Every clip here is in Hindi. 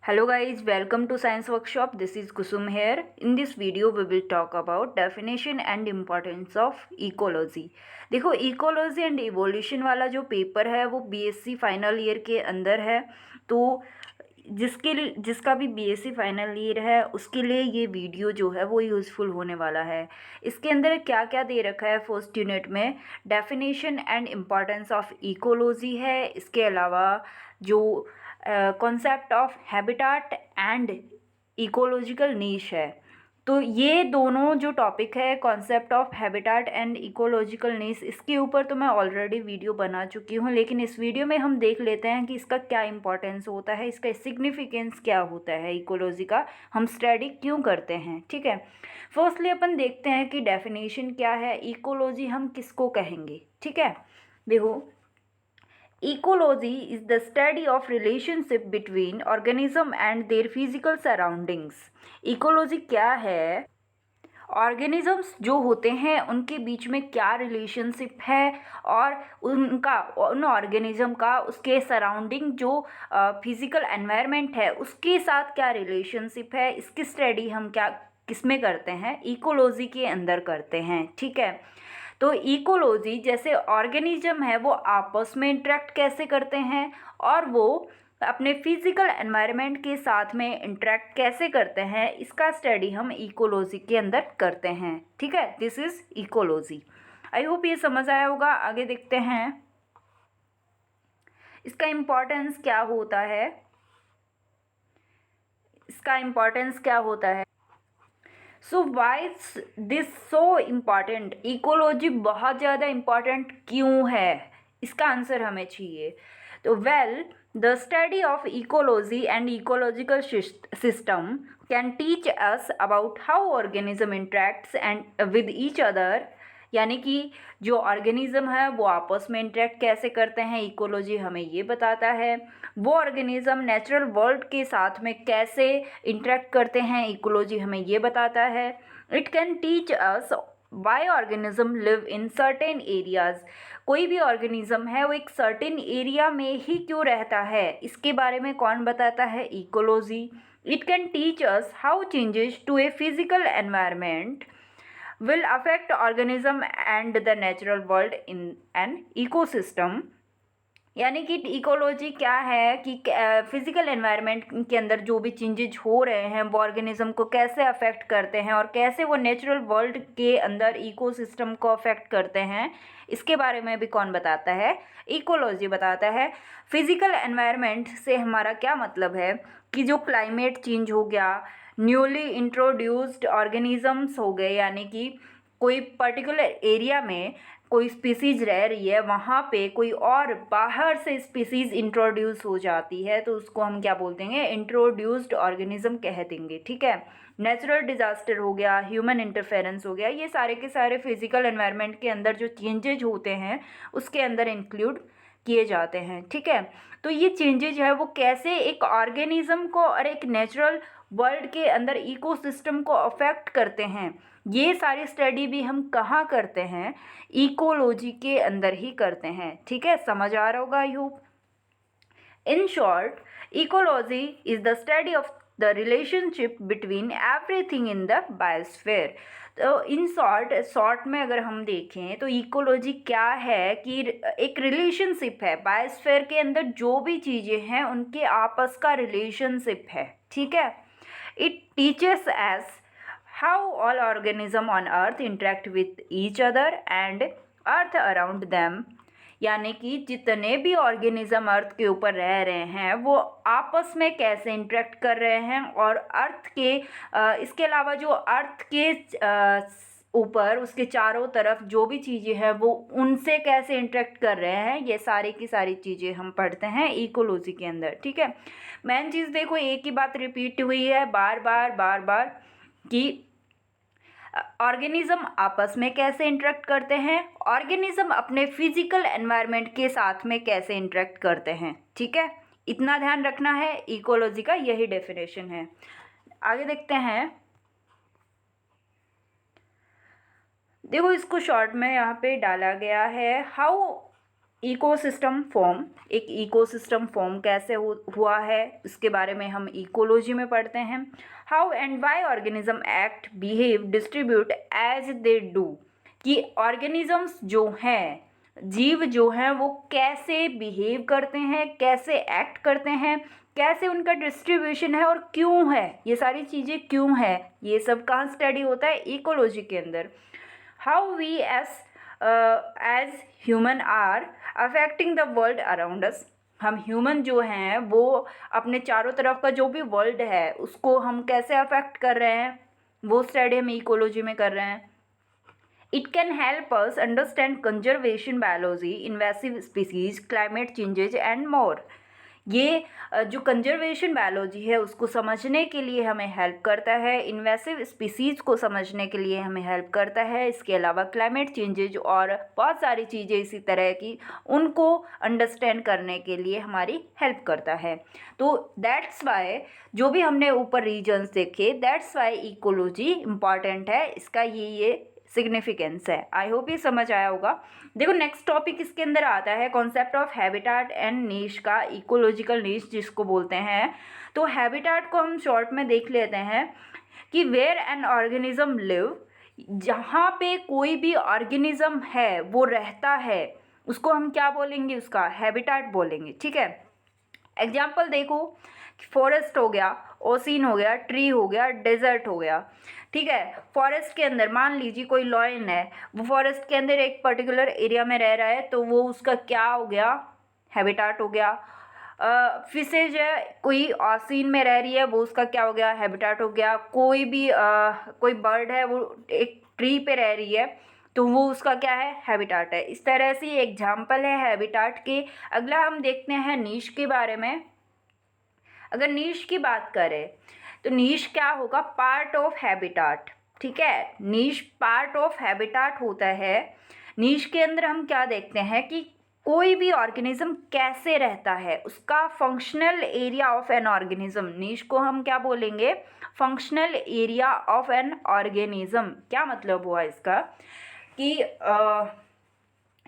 Hello guys, welcome to Science Workshop. This is Kusum here. In this video we will talk about definition and importance of ecology. देखो इकोलॉजी एंड इवोल्यूशन वाला जो पेपर है वो बीएससी फाइनल ईयर के अंदर है। तो जिसका भी बीएससी फाइनल ईयर है उसके लिए ये वीडियो जो है वो यूज़फुल होने वाला है। इसके अंदर क्या क्या दे रखा है, फर्स्ट यूनिट में definition and importance of ecology है। इसके अलावा जो concept of habitat and ecological niche है। तो ये दोनों जो टॉपिक है, concept of habitat and ecological niche, इसके ऊपर तो मैं ऑलरेडी वीडियो बना चुकी हूँ, लेकिन इस वीडियो में हम देख लेते हैं कि इसका क्या इंपॉर्टेंस होता है, इसका सिग्निफिकेंस क्या होता है, इकोलॉजी का हम स्टडी क्यों करते हैं। ठीक है, फर्स्टली अपन देखते हैं कि डेफिनेशन क्या है, इकोलॉजी हम किसको कहेंगे। ठीक है, देखो ecology is the study of relationship between organism and their physical surroundings। ecology क्या है, ऑर्गेनिजम्स जो होते हैं उनके बीच में क्या रिलेशनशिप है और उन ऑर्गेनिज्म का उसके सराउंडिंग जो फिजिकल एनवायरनमेंट है उसके साथ क्या रिलेशनशिप है, इसकी स्टडी हम क्या किसमें करते हैं, इकोलॉजी के अंदर करते हैं। ठीक है, तो इकोलॉजी जैसे ऑर्गेनिज्म है वो आपस में इंटरेक्ट कैसे करते हैं और वो अपने फिजिकल एनवायरनमेंट के साथ में इंटरेक्ट कैसे करते हैं, इसका स्टडी हम इकोलॉजी के अंदर करते हैं। ठीक है, this is ecology. I hope ये समझ आया होगा। आगे देखते हैं इसका इम्पोर्टेंस क्या होता है। इसका इम्पोर्टेंस क्या होता है, so why this so important, ecology बहुत ज़्यादा इम्पॉर्टेंट क्यों है, इसका आंसर हमें चाहिए। तो well, the study of ecology and ecological system can teach us about how organism interacts and with each other, यानी कि जो ऑर्गेनिज्म है वो आपस में इंटरेक्ट कैसे करते हैं, इकोलॉजी हमें ये बताता है। वो ऑर्गेनिज्म नेचुरल वर्ल्ड के साथ में कैसे इंटरेक्ट करते हैं, इकोलॉजी हमें ये बताता है। It can teach us why organism live in certain areas, कोई भी ऑर्गेनिज्म है वो एक सर्टेन एरिया में ही क्यों रहता है, इसके बारे में कौन बताता है, ecology. It can teach us how changes to a physical environment will affect organism and the natural world in an ecosystem, यानी कि इकोलॉजी क्या है कि फिजिकल एनवायरनमेंट के अंदर जो भी चेंजेज हो रहे हैं वो ऑर्गेनिज्म को कैसे अफेक्ट करते हैं और कैसे वो नेचुरल वर्ल्ड के अंदर इकोसिस्टम को अफेक्ट करते हैं, इसके बारे में भी कौन बताता है, इकोलॉजी बताता है। फिजिकल एनवायरनमेंट से हमारा क्या मतलब है कि जो क्लाइमेट चेंज हो गया, न्यूली इंट्रोड्यूस्ड ऑर्गेनिजम्स हो गए, यानी कि कोई पर्टिकुलर एरिया में कोई स्पीसीज रह रही है, वहाँ पे कोई और बाहर से स्पीसीज इंट्रोड्यूस हो जाती है तो उसको हम क्या बोल देंगे, इंट्रोड्यूस्ड ऑर्गेनिज्म कह देंगे। ठीक है, नेचुरल डिजास्टर हो गया, ह्यूमन इंटरफेरेंस हो गया, ये सारे के सारे फिजिकल एनवायरनमेंट के अंदर जो चेंजेज होते हैं उसके अंदर इंक्लूड किए जाते हैं। ठीक है, तो ये चेंजेज है वो कैसे एक ऑर्गेनिज्म को और एक नेचुरल वर्ल्ड के अंदर इकोसिस्टम को अफेक्ट करते हैं, ये सारी स्टडी भी हम कहाँ करते हैं, इकोलॉजी के अंदर ही करते हैं। ठीक है, समझ आ रहा होगा I hope. In short, ecology is the study of the relationship between everything in the biosphere. तो इन शॉर्ट में अगर हम देखें तो इकोलॉजी क्या है कि एक रिलेशनशिप है, बायोस्फीयर के अंदर जो भी चीज़ें हैं उनके आपस का रिलेशनशिप है। ठीक है, it teaches S how all organism on earth interact with each other and earth around them, यानी कि जितने भी ऑर्गेनिज्म अर्थ के ऊपर रह रहे हैं वो आपस में कैसे इंटरेक्ट कर रहे हैं और अर्थ के इसके अलावा जो अर्थ के ऊपर उसके चारों तरफ जो भी चीज़ें हैं वो उनसे कैसे इंटरेक्ट कर रहे हैं, ये सारी की सारी चीज़ें हम पढ़ते हैं इकोलॉजी के अंदर। ठीक है, मेन चीज़ देखो एक ही बात रिपीट हुई है बार बार कि ऑर्गेनिज्म आपस में कैसे इंटरेक्ट करते हैं, ऑर्गेनिज्म अपने फिजिकल एनवायरनमेंट के साथ में कैसे इंटरेक्ट करते हैं। ठीक है, इतना ध्यान रखना है, इकोलॉजी का यही डेफिनेशन है। आगे देखते हैं, देखो इसको शॉर्ट में यहाँ पे डाला गया है, हाउ इकोसिस्टम फॉर्म, एक इकोसिस्टम फॉर्म कैसे हुआ है इसके बारे में हम इकोलॉजी में पढ़ते हैं। How and why organism act, behave, distribute as they do, कि ऑर्गेनिजम्स जो हैं, जीव जो हैं, वो कैसे बिहेव करते हैं, कैसे एक्ट करते हैं, कैसे उनका डिस्ट्रीब्यूशन है और क्यों है, ये सारी चीज़ें क्यों है, ये सब कहाँ स्टडी होता है, इकोलॉजी के अंदर। How we as human are affecting the world around us, हम ह्यूमन जो हैं वो अपने चारों तरफ का जो भी वर्ल्ड है उसको हम कैसे अफेक्ट कर रहे हैं, वो स्टडी हम इकोलॉजी में कर रहे हैं। It can help us understand conservation biology, invasive species, climate changes and more. ये जो कंजर्वेशन बायोलॉजी है उसको समझने के लिए हमें हेल्प करता है, इन्वेसिव स्पीसीज़ को समझने के लिए हमें हेल्प करता है, इसके अलावा क्लाइमेट चेंजेज और बहुत सारी चीज़ें इसी तरह की उनको अंडरस्टैंड करने के लिए हमारी हेल्प करता है। तो दैट्स वाई जो भी हमने ऊपर रीजन्स देखे, दैट्स वाई इकोलॉजी इम्पॉर्टेंट है, इसका ये सिग्निफिकेंस है। आई होप ये समझ आया होगा। देखो नेक्स्ट टॉपिक इसके अंदर आता है कॉन्सेप्ट ऑफ हैबिटाट एंड नीश का, इकोलॉजिकल नीश जिसको बोलते हैं। तो हैबिटाट को हम शॉर्ट में देख लेते हैं कि वेयर एन ऑर्गेनिज्म लिव, जहाँ पे कोई भी ऑर्गेनिज्म है वो रहता है उसको हम क्या बोलेंगे, उसका हैबिटाट बोलेंगे। ठीक है, एग्जाम्पल देखो, फॉरेस्ट हो गया, ओसीन हो गया, ट्री हो गया, डेजर्ट हो गया। ठीक है, फॉरेस्ट के अंदर मान लीजिए कोई लॉयन है, वो फॉरेस्ट के अंदर एक पर्टिकुलर एरिया में रह रहा है, तो वो उसका क्या हो गया, हैबिटाट हो गया। फिशेज है, कोई ओसीन में रह रही है, वो उसका क्या हो गया, हैबिटाट हो गया। कोई भी कोई बर्ड है वो एक ट्री पे रह रही है, तो वो उसका क्या है, हैबिटाट है। इस तरह से एग्जाम्पल है हैबिटाट के। अगला हम देखते हैं नीश के बारे में। अगर नीश की बात करें तो नीश क्या होगा, पार्ट ऑफ हैबिटाट। ठीक है, नीश पार्ट ऑफ हैबिटाट होता है। नीश के अंदर हम क्या देखते हैं कि कोई भी ऑर्गेनिज्म कैसे रहता है, उसका functional area of an organism, niche को हम क्या बोलेंगे, functional area of an organism. क्या मतलब हुआ इसका कि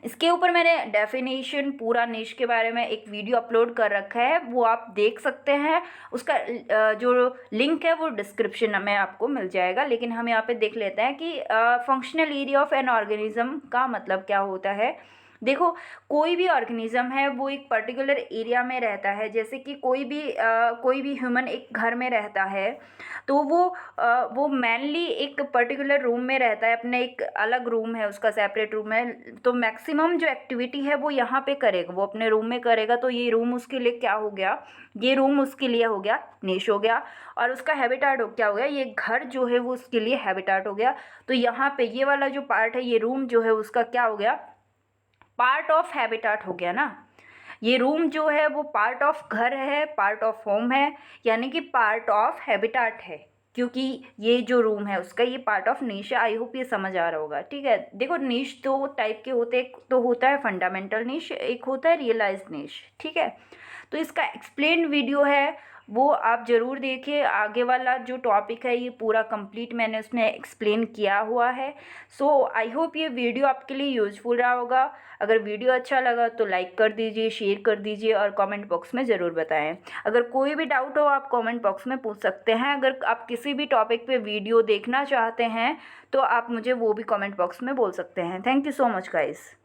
इसके ऊपर मैंने डेफिनेशन पूरा नीश के बारे में एक वीडियो अपलोड कर रखा है, वो आप देख सकते हैं। उसका जो लिंक है वो डिस्क्रिप्शन में आपको मिल जाएगा। लेकिन हम यहाँ पे देख लेते हैं कि functional area of an organism का मतलब क्या होता है। देखो कोई भी ऑर्गेनिज्म है वो एक पर्टिकुलर एरिया में रहता है। जैसे कि कोई भी ह्यूमन एक घर में रहता है, तो वो मेनली एक पर्टिकुलर रूम में रहता है, अपने एक अलग रूम है, उसका सेपरेट रूम है। तो मैक्सिमम जो एक्टिविटी है वो यहाँ पे करेगा, वो अपने रूम में करेगा। तो ये रूम उसके लिए क्या हो गया, ये रूम उसके लिए हो गया निश हो गया। और उसका हैबिटाट क्या हो गया, ये घर जो है वो उसके लिए हैबिटाट हो गया। तो यहाँ पे ये वाला जो पार्ट है, ये रूम जो है उसका क्या हो गया, पार्ट ऑफ हैबिटाट हो गया ना। ये रूम जो है वो पार्ट ऑफ घर है, पार्ट ऑफ होम है, यानी कि पार्ट ऑफ हैबिटाट है, क्योंकि ये जो रूम है उसका ये पार्ट ऑफ नीश है। आई होप ये समझ आ रहा होगा। ठीक है, देखो नीश दो टाइप के होते हैं, एक तो होता है फंडामेंटल नीश, एक होता है रियलाइज नीश। ठीक है, तो इसका एक्सप्लेन वीडियो है वो आप ज़रूर देखिए। आगे वाला जो टॉपिक है ये पूरा कंप्लीट मैंने उसमें एक्सप्लेन किया हुआ है। सो आई होप ये वीडियो आपके लिए यूज़फुल रहा होगा। अगर वीडियो अच्छा लगा तो लाइक कर दीजिए, शेयर कर दीजिए और कमेंट बॉक्स में ज़रूर बताएं। अगर कोई भी डाउट हो आप कमेंट बॉक्स में पूछ सकते हैं। अगर आप किसी भी टॉपिक पे वीडियो देखना चाहते हैं तो आप मुझे वो भी कमेंट बॉक्स में बोल सकते हैं। Thank you so much guys.